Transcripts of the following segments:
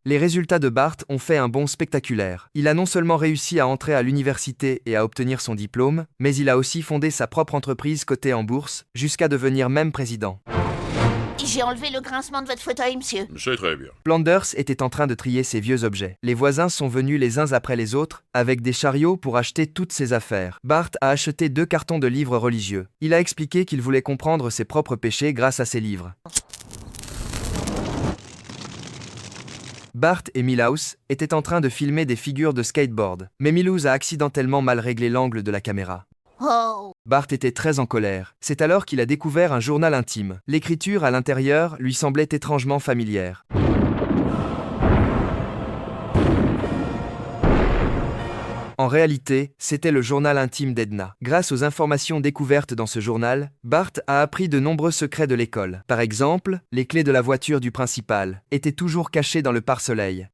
Les résultats de Bart ont fait un bond spectaculaire. Il a non seulement réussi à entrer à l'université et à obtenir son diplôme, mais il a aussi fondé sa propre entreprise cotée en bourse, jusqu'à devenir même président. J'ai enlevé le grincement de votre fauteuil, monsieur. C'est très bien. Flanders était en train de trier ses vieux objets. Les voisins sont venus les uns après les autres, avec des chariots pour acheter toutes ses affaires. Bart a acheté 2 cartons de livres religieux. Il a expliqué qu'il voulait comprendre ses propres péchés grâce à ces livres. Bart et Milhouse étaient en train de filmer des figures de skateboard, mais Milhouse a accidentellement mal réglé l'angle de la caméra. Oh! Bart était très en colère. C'est alors qu'il a découvert un journal intime. L'écriture à l'intérieur lui semblait étrangement familière. En réalité, c'était le journal intime d'Edna. Grâce aux informations découvertes dans ce journal, Bart a appris de nombreux secrets de l'école. Par exemple, les clés de la voiture du principal étaient toujours cachées dans le pare-soleil.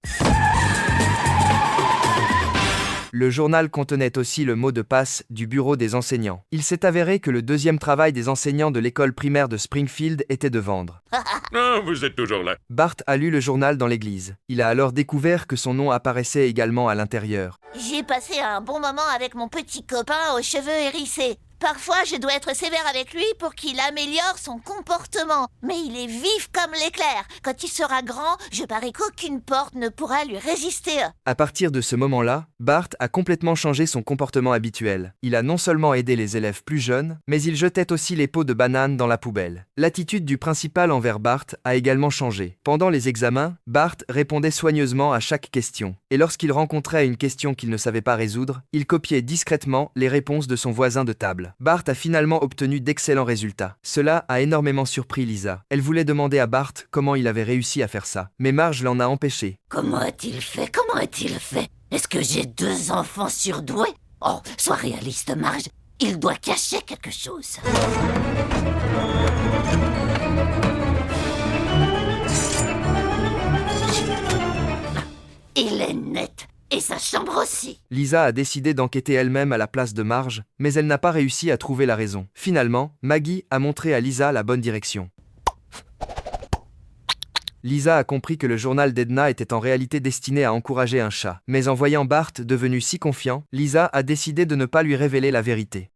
Le journal contenait aussi le mot de passe du bureau des enseignants. Il s'est avéré que le deuxième travail des enseignants de l'école primaire de Springfield était de vendre. Ah, vous êtes toujours là. Bart a lu le journal dans l'église. Il a alors découvert que son nom apparaissait également à l'intérieur. J'ai passé un bon moment avec mon petit copain aux cheveux hérissés. Parfois, je dois être sévère avec lui pour qu'il améliore son comportement. Mais il est vif comme l'éclair. Quand il sera grand, je parie qu'aucune porte ne pourra lui résister. À partir de ce moment-là, Bart a complètement changé son comportement habituel. Il a non seulement aidé les élèves plus jeunes, mais il jetait aussi les pots de bananes dans la poubelle. L'attitude du principal envers Bart a également changé. Pendant les examens, Bart répondait soigneusement à chaque question. Et lorsqu'il rencontrait une question qu'il ne savait pas résoudre, il copiait discrètement les réponses de son voisin de table. Bart a finalement obtenu d'excellents résultats. Cela a énormément surpris Lisa. Elle voulait demander à Bart comment il avait réussi à faire ça, mais Marge l'en a empêché. Comment a-t-il fait? Comment a-t-il fait? Est-ce que j'ai 2 enfants surdoués? Oh, sois réaliste, Marge. Il doit cacher quelque chose. Il est net. Et sa chambre aussi. Lisa a décidé d'enquêter elle-même à la place de Marge, mais elle n'a pas réussi à trouver la raison. Finalement, Maggie a montré à Lisa la bonne direction. Lisa a compris que le journal d'Edna était en réalité destiné à encourager un chat. Mais en voyant Bart devenu si confiant, Lisa a décidé de ne pas lui révéler la vérité.